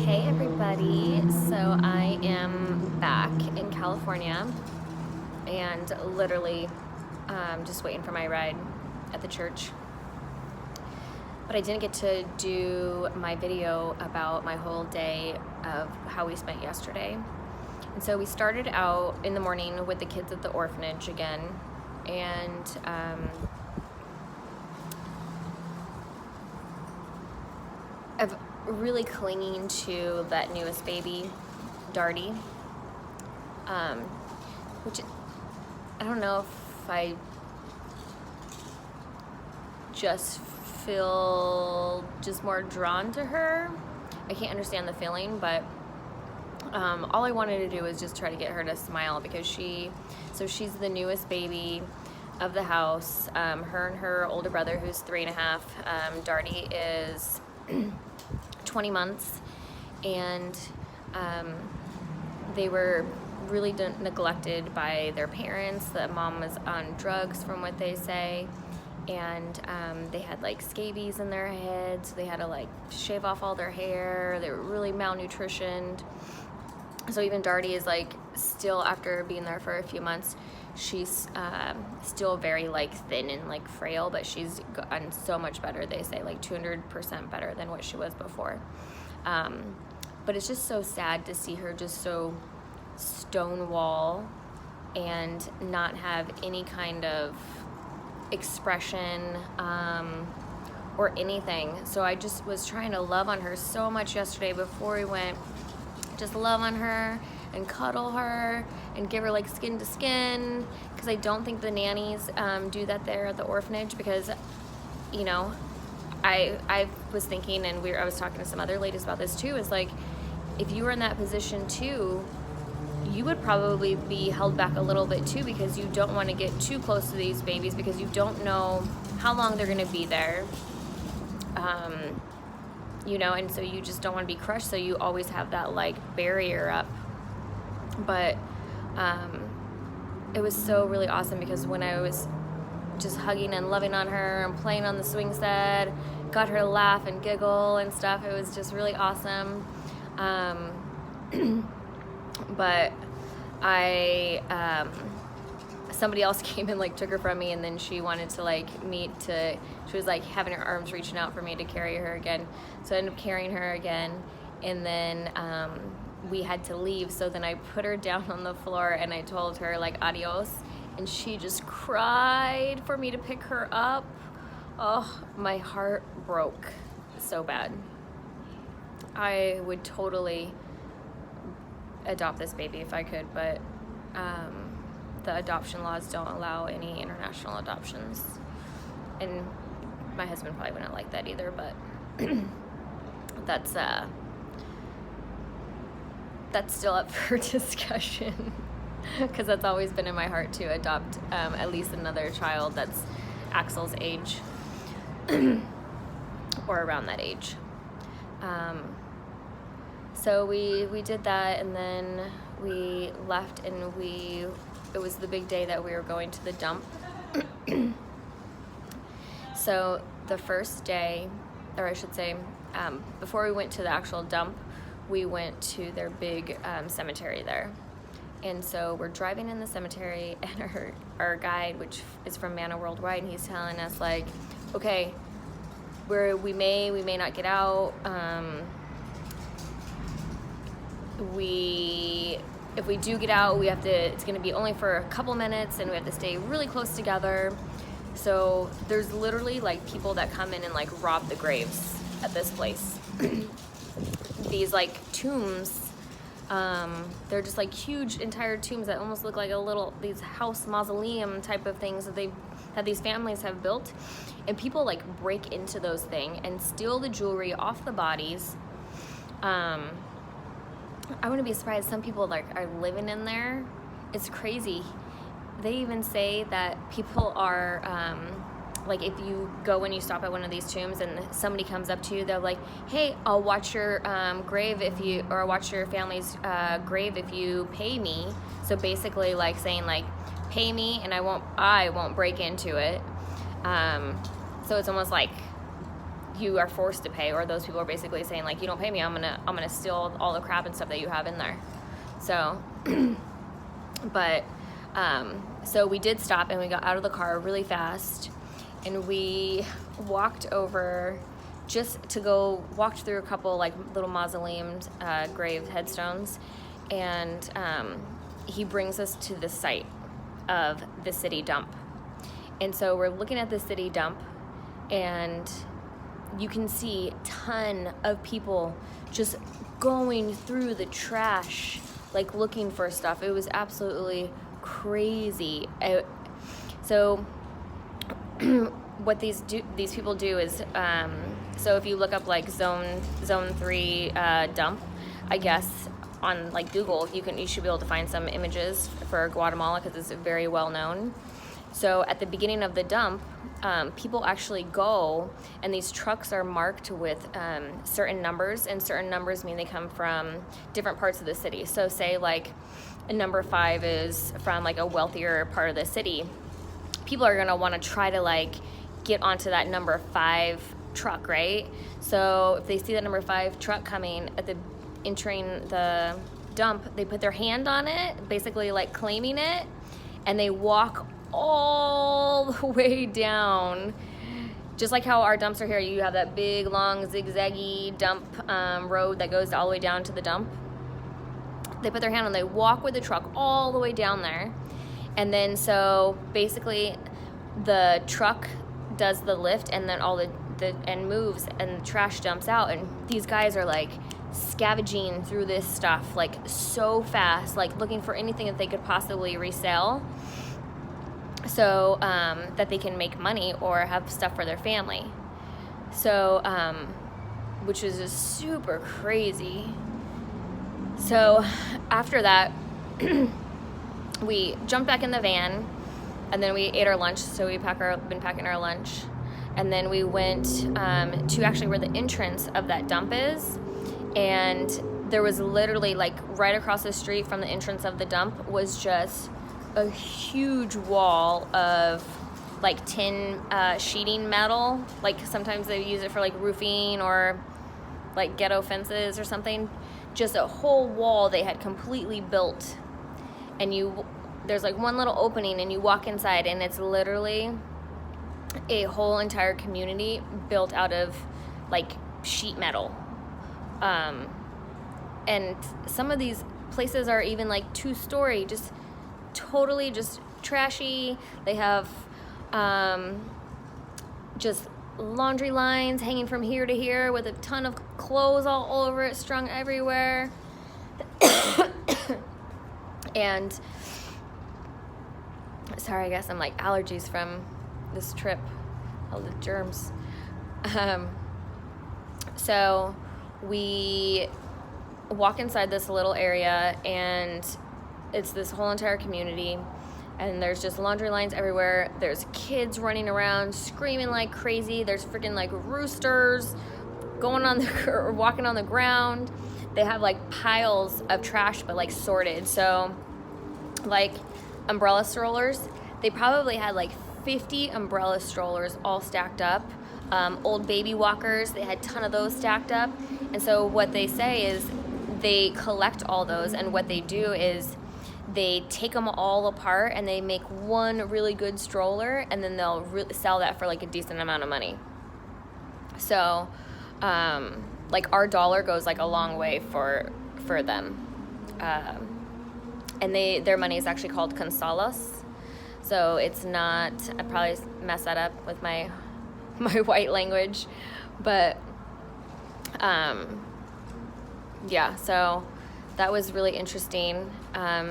Hey everybody, so I am back in California and literally just waiting for my ride at the church. But I didn't get to do my video about my whole day of how we spent yesterday. And so we started out in the morning with the kids at the orphanage again, and I've really clinging to that newest baby, Darty, which I don't know if I just feel more drawn to her. I can't understand the feeling, but all I wanted to do was just try to get her to smile because she's the newest baby of the house. Her and her older brother, who's 3.5, Darty is 20 months, and they were really neglected by their parents. The mom was on drugs, from what they say, and they had like scabies in their heads, so they had to like shave off all their hair. They were really malnutritioned. So even Darty is like still, after being there for a few months, she's still very like thin and like frail, but she's gotten so much better. They say like 200% better than what she was before. But it's just so sad to see her just so stonewall and not have any kind of expression or anything. So I just was trying to love on her so much yesterday before we went. Just love on her and cuddle her and give her like skin to skin, because I don't think the nannies do that there at the orphanage, because you know, I was thinking, and I was talking to some other ladies about this too, is like, if you were in that position too, you would probably be held back a little bit too, because you don't want to get too close to these babies because you don't know how long they're going to be there. You know, and so you just don't want to be crushed, so you always have that like barrier up. But it was so really awesome, because when I was just hugging and loving on her and playing on the swing set, got her to laugh and giggle and stuff, it was just really awesome. But somebody else came and like took her from me, and then she wanted to like she was like having her arms reaching out for me to carry her again, so I ended up carrying her again, and then we had to leave. So then I put her down on the floor and I told her like adios, and she just cried for me to pick her up. Oh, my heart broke so bad. I would totally adopt this baby if I could, but the adoption laws don't allow any international adoptions, and my husband probably wouldn't like that either, but that's still up for discussion, because that's always been in my heart to adopt at least another child that's Axel's age or around that age. So we did that, and then we left, and it was the big day that we were going to the dump. So the first day, or I should say, before we went to the actual dump, we went to their big cemetery there. And so we're driving in the cemetery, and our guide, which is from Mana Worldwide, and he's telling us like, okay, we may not get out. If we do get out, it's going to be only for a couple minutes, and we have to stay really close together. So there's literally like people that come in and like rob the graves at this place. These like tombs, they're just like huge entire tombs that almost look like these house mausoleum type of things that these families have built. And people like break into those things and steal the jewelry off the bodies. I wouldn't be surprised. Some people like are living in there. It's crazy. They even say that people are like, if you go and you stop at one of these tombs and somebody comes up to you, they're like, hey, I'll watch your grave or watch your family's grave if you pay me. So basically like saying like, pay me and I won't break into it. So it's almost like you are forced to pay, or those people are basically saying like, you don't pay me, I'm gonna steal all the crap and stuff that you have in there. So, but so we did stop, and we got out of the car really fast, and we walked over just to go walked through a couple like little mausoleums, grave headstones, and he brings us to the site of the city dump. And so we're looking at the city dump, and you can see a ton of people just going through the trash, like looking for stuff. It was absolutely crazy. So what these people do is, so if you look up like zone 3 dump, I guess on like Google, you should be able to find some images for Guatemala, because it's very well known. So at the beginning of the dump, people actually go, and these trucks are marked with certain numbers, and certain numbers mean they come from different parts of the city. So say like a number 5 is from like a wealthier part of the city. People are gonna want to try to like get onto that number 5 truck, right? So if they see that number 5 truck coming entering the dump, they put their hand on it, basically like claiming it, and they walk all the way down. Just like how our dumps are here, you have that big long zigzaggy dump road that goes all the way down to the dump. They put their hand on, they walk with the truck all the way down there, and then so basically the truck does the lift, and then all the and moves, and the trash dumps out, and these guys are like scavenging through this stuff like so fast, like looking for anything that they could possibly resell, so that they can make money or have stuff for their family. So which is just super crazy. So after that we jumped back in the van, and then we ate our lunch. So we been packing our lunch, and then we went to actually where the entrance of that dump is, and there was literally like right across the street from the entrance of the dump was just a huge wall of like tin sheeting metal. Like sometimes they use it for like roofing or like ghetto fences or something. Just a whole wall they had completely built, and there's like one little opening, and you walk inside, and it's literally a whole entire community built out of like sheet metal. And some of these places are even like 2-story, just totally just trashy. They have just laundry lines hanging from here to here with a ton of clothes all over it, strung everywhere. And sorry, I guess I'm like allergies from this trip, all the germs. So we walk inside this little area, and it's this whole entire community, and there's just laundry lines everywhere. There's kids running around screaming like crazy. There's freaking like roosters going on or walking on the ground. They have like piles of trash, but like sorted. So like umbrella strollers, they probably had like 50 umbrella strollers all stacked up. Old baby walkers, they had a ton of those stacked up. And so what they say is they collect all those, and what they do is they take them all apart and they make one really good stroller, and then they'll sell that for like a decent amount of money. So like our dollar goes like a long way for them. And their money is actually called consolos. So it's not, I probably mess that up with my white language, but yeah, so that was really interesting.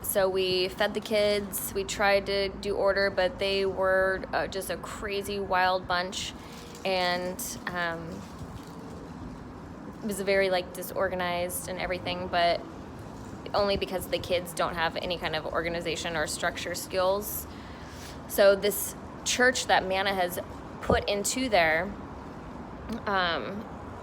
So we fed the kids, we tried to do order, but they were just a crazy wild bunch, and it was very like disorganized and everything, but only because the kids don't have any kind of organization or structure skills. So this church that Manna has put into there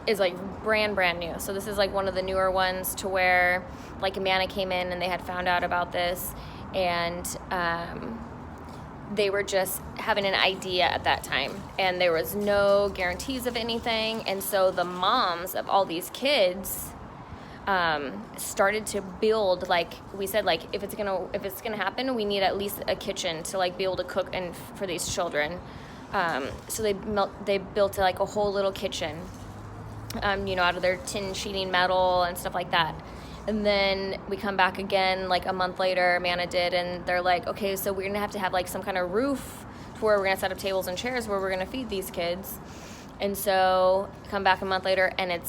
is like brand new. So this is like one of the newer ones, to where like Manna came in and they had found out about this, and they were just having an idea at that time, and there was no guarantees of anything. And so the moms of all these kids started to build, like we said, like if it's gonna happen, we need at least a kitchen to like be able to cook and for these children. So they built like a whole little kitchen, out of their tin sheeting metal and stuff like that. And then we come back again like a month later, Amanda did, and they're like, okay, so we're gonna have to have like some kind of roof to where we're gonna set up tables and chairs where we're gonna feed these kids. And so come back a month later, and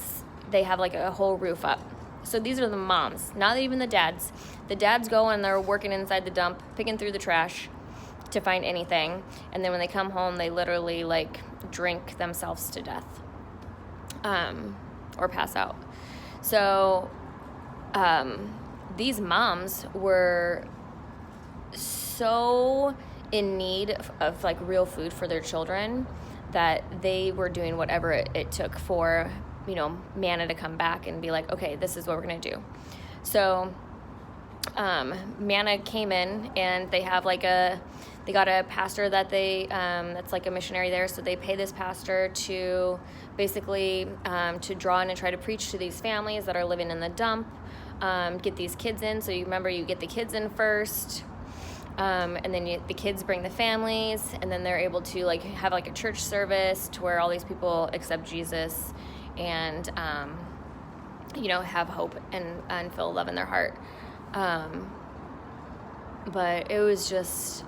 they have like a whole roof up. So these are the moms, not even the dads. The dads go and they're working inside the dump, picking through the trash to find anything. And then when they come home, they literally like drink themselves to death, or pass out. So these moms were so in need of like real food for their children that they were doing whatever it took for, Manna to come back and be like, okay, this is what we're going to do. So Manna came in, and they got a pastor that that's like a missionary there. So they pay this pastor to basically to draw in and try to preach to these families that are living in the dump, get these kids in. So you get the kids in first, and then the kids bring the families, and then they're able to like have like a church service to where all these people accept Jesus and have hope and feel love in their heart. But it was just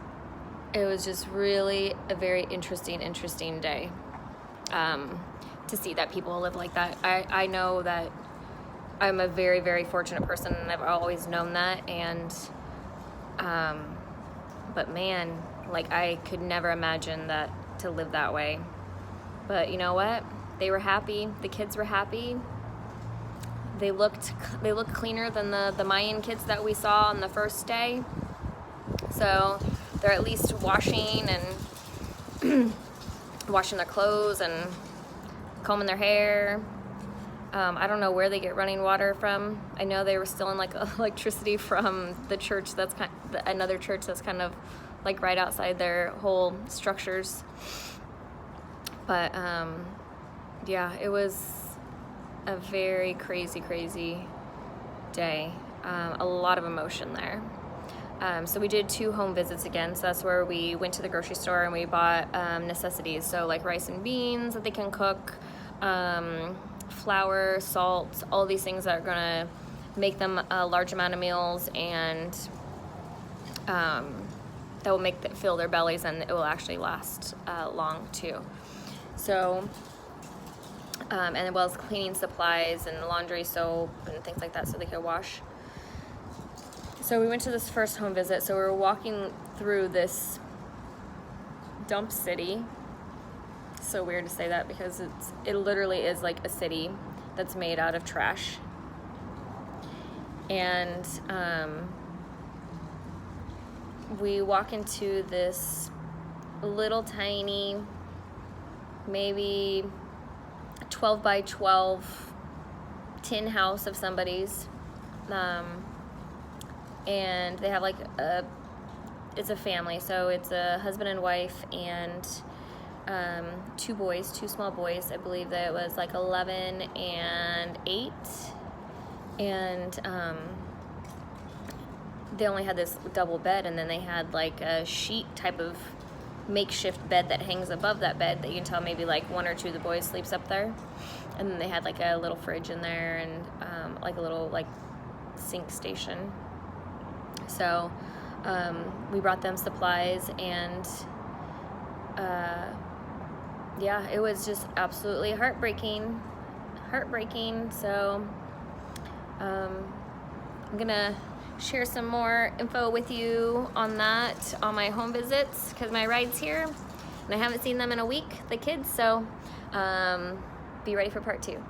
really a very interesting day to see that people live like that. I know that I'm a very, very fortunate person, and I've always known that. And but man, like I could never imagine that to live that way. But you know what? They were happy. The kids were happy. They looked cleaner than the Mayan kids that we saw on the first day. So they're at least washing and washing their clothes and combing their hair. I don't know where they get running water from. I know they were stealing like electricity from the church another church that's kind of like right outside their whole structures. But yeah, it was a very crazy day. A lot of emotion there. So we did 2 home visits again. So that's where we went to the grocery store and we bought necessities. So like rice and beans that they can cook, flour, salt, all these things that are gonna make them a large amount of meals, and that will make them fill their bellies, and it will actually last long too. So and as well as cleaning supplies and laundry soap and things like that so they could wash. So we went to this first home visit. So we were walking through this dump city. So weird to say that because it literally is like a city that's made out of trash. And we walk into this little tiny, maybe 12 by 12 tin house of somebody's, and they have like it's a family, so it's a husband and wife and 2 small boys. I believe that it was like 11 and 8, and they only had this double bed, and then they had like a sheet type of makeshift bed that hangs above that bed that you can tell maybe like 1 or 2 of the boys sleeps up there. And then they had like a little fridge in there and like a little like sink station. So we brought them supplies, and yeah, it was just absolutely heartbreaking. So I'm gonna share some more info with you on that on my home visits, because my ride's here and I haven't seen them in a week, the kids. So be ready for part 2.